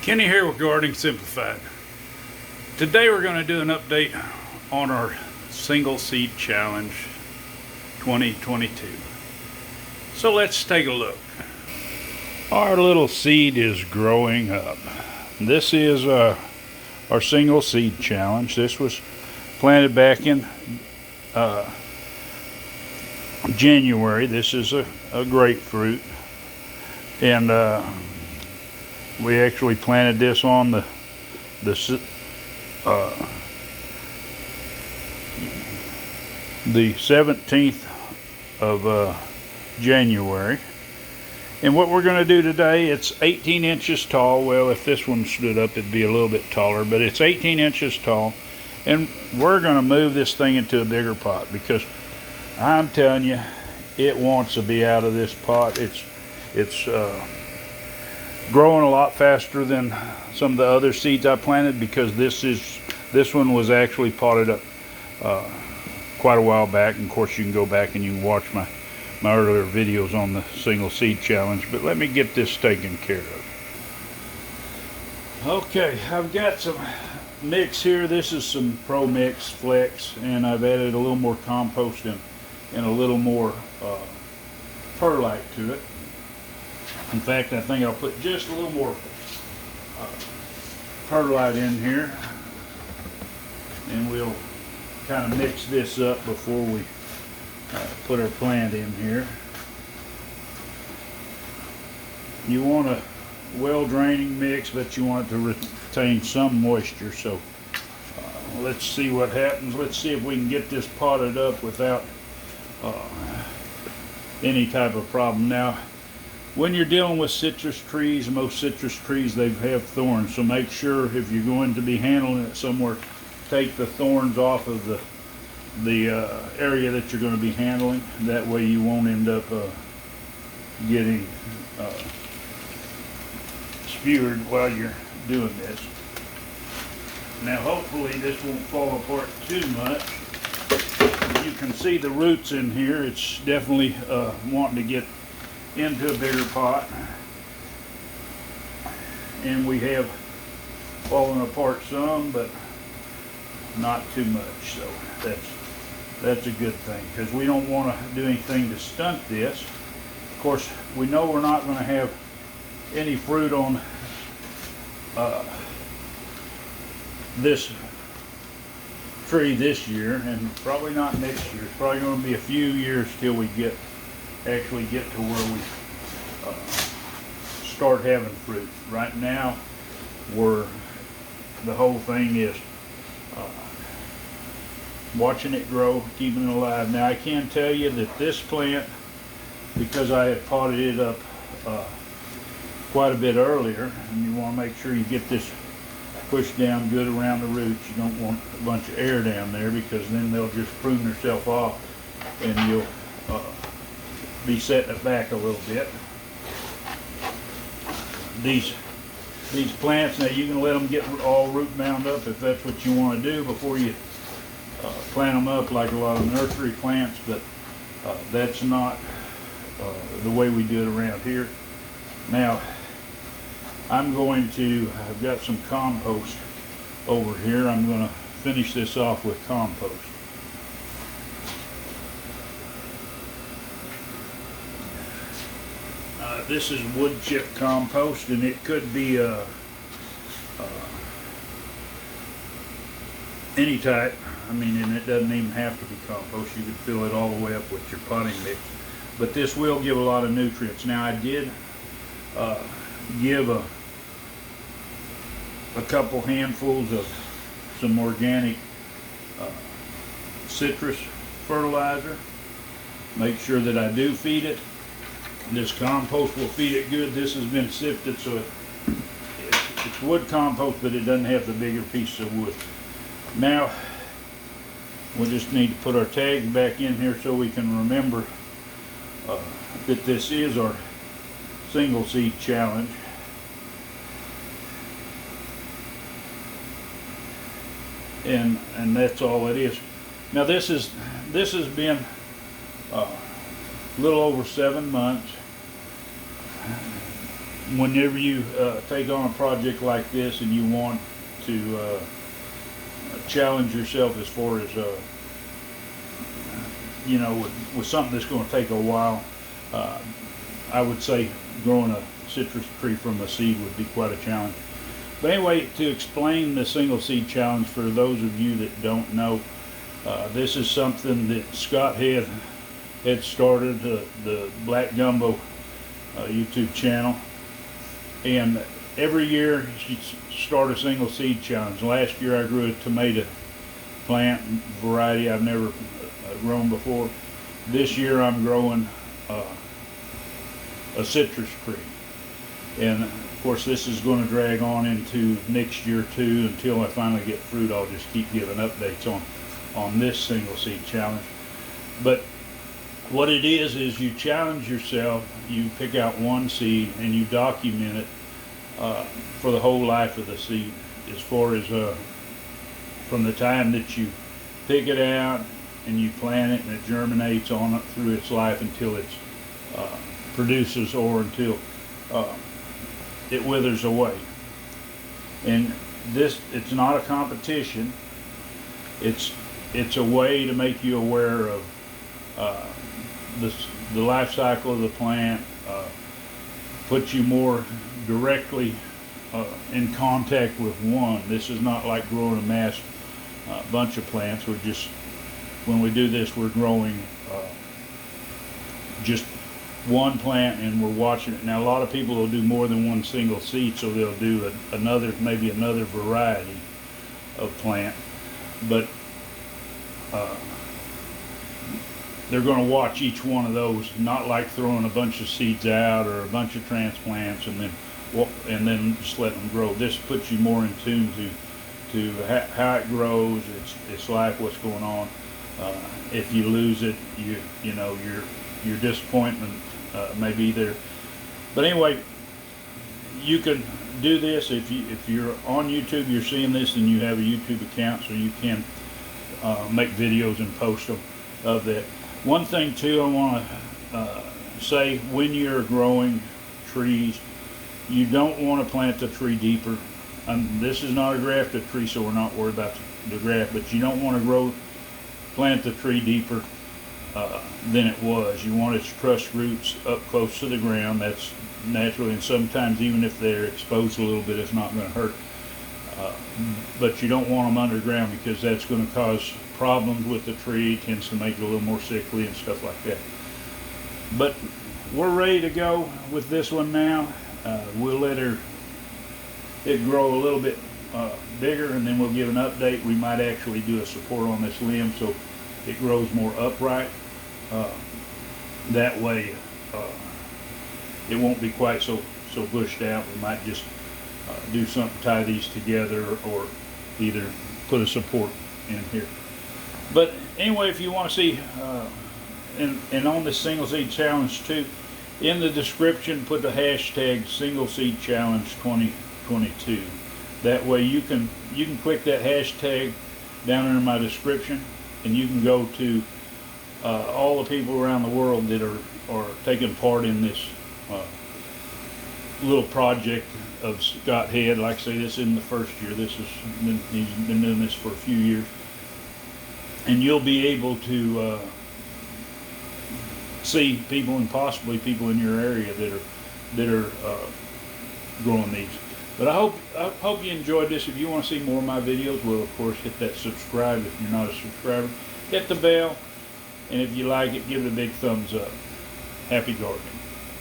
Kenny here with Gardening Simplified. Today we're going to do an update on our Single Seed Challenge 2022. So let's take a look. Our little seed is growing up. This is our Single Seed Challenge. This was planted back in January. This is a grapefruit, and we actually planted this on the 17th of January. And what we're going to do today, it's 18 inches tall. Well, if this one stood up, it'd be a little bit taller, but it's 18 inches tall. And we're going to move this thing into a bigger pot because I'm telling you, it wants to be out of this pot. It's growing a lot faster than some of the other seeds I planted because this one was actually potted up quite a while back. And of course, you can go back and you can watch my earlier videos on the Single Seed Challenge. But let me get this taken care of. Okay, I've got some mix here. This is some Pro Mix Flex, and I've added a little more compost and a little more perlite to it. In fact, I think I'll put just a little more perlite in here, and we'll kind of mix this up before we put our plant in here. You want a well draining mix, but you want it to retain some moisture. So let's see what happens. Let's see if we can get this potted up without any type of problem. Now, when you're dealing with citrus trees, most citrus trees, they have thorns, so make sure if you're going to be handling it somewhere, take the thorns off of the area that you're going to be handling. That way you won't end up getting skewered while you're doing this. Now hopefully this won't fall apart too much. You can see the roots in here. It's definitely wanting to get into a bigger pot, and we have fallen apart some, but not too much. So that's a good thing, because we don't want to do anything to stunt this. Of course, we know we're not going to have any fruit on this tree this year, and probably not next year. It's probably going to be a few years till we actually get to where we start having fruit. Right now, the whole thing is watching it grow, keeping it alive. Now I can tell you that this plant, because I had potted it up quite a bit earlier, and you want to make sure you get this pushed down good around the roots. You don't want a bunch of air down there, because then they'll just prune themselves off and you'll be setting it back a little bit. These plants, now you can let them get all root bound up if that's what you want to do before you plant them up like a lot of nursery plants, but that's not the way we do it around here. Now I've got some compost over here. I'm going to finish this off with compost. This is wood chip compost, and it could be any type. I mean, and it doesn't even have to be compost. You could fill it all the way up with your potting mix. But this will give a lot of nutrients. Now, I did give a couple handfuls of some organic citrus fertilizer. Make sure that I do feed it. This compost will feed it good. This has been sifted, so it's wood compost, but it doesn't have the bigger pieces of wood. Now, we'll just need to put our tags back in here so we can remember that this is our Single Seed Challenge. And that's all it is. Now this has been a little over 7 months. whenever you take on a project like this and you want to challenge yourself as far as with something that's going to take a while, I would say growing a citrus tree from a seed would be quite a challenge. But anyway, to explain the single seed challenge for those of you that don't know, this is something that Scott had started, the Black Gumbo YouTube channel, and every year she start a single seed challenge. Last year I grew a tomato plant variety I've never grown before. This year I'm growing a citrus tree, and of course this is going to drag on into next year too. Until I finally get fruit, I'll just keep giving updates on this single seed challenge. But what it is you challenge yourself, you pick out one seed and you document it for the whole life of the seed, as far as from the time that you pick it out and you plant it and it germinates on it through its life until it produces, or until it withers away. And this, it's not a competition. It's a way to make you aware of the life cycle of the plant, put you more directly in contact with one. This is not like growing a mass bunch of plants. We're just, when we do this, we're growing just one plant and we're watching it. Now a lot of people will do more than one single seed, so they'll do maybe another variety of plant, but they're going to watch each one of those, not like throwing a bunch of seeds out or a bunch of transplants and then just let them grow. This puts you more in tune to how it grows, its life, what's going on. If you lose it, your disappointment may be there. But anyway, you can do this if you're on YouTube. You're seeing this and you have a YouTube account, so you can make videos and post them of that. One thing too, I want to say, when you're growing trees, you don't want to plant the tree deeper. This is not a grafted tree, so we're not worried about the graft, but you don't want to plant the tree deeper than it was. You want its truss roots up close to the ground. That's naturally, and sometimes even if they're exposed a little bit, it's not going to hurt. But you don't want them underground, because that's going to cause problems with the tree. It tends to make it a little more sickly and stuff like that. But we're ready to go with this one now. We'll let it grow a little bit bigger, and then we'll give an update. We might actually do a support on this limb so it grows more upright. That way it won't be quite so bushed out. We might just do something, tie these together, or either put a support in here. But anyway, if you want to see and on the single seed challenge too, in the description put the hashtag single seed challenge 2022. That way you can click that hashtag down in my description, and you can go to all the people around the world that are taking part in this little project of Scott Head. Like I say, this isn't the first year. He's been doing this for a few years, and you'll be able to see people, and possibly people in your area that are growing these. But I hope you enjoyed this. If you want to see more of my videos, well, of course, hit that subscribe if you're not a subscriber. Hit the bell, and if you like it, give it a big thumbs up. Happy gardening.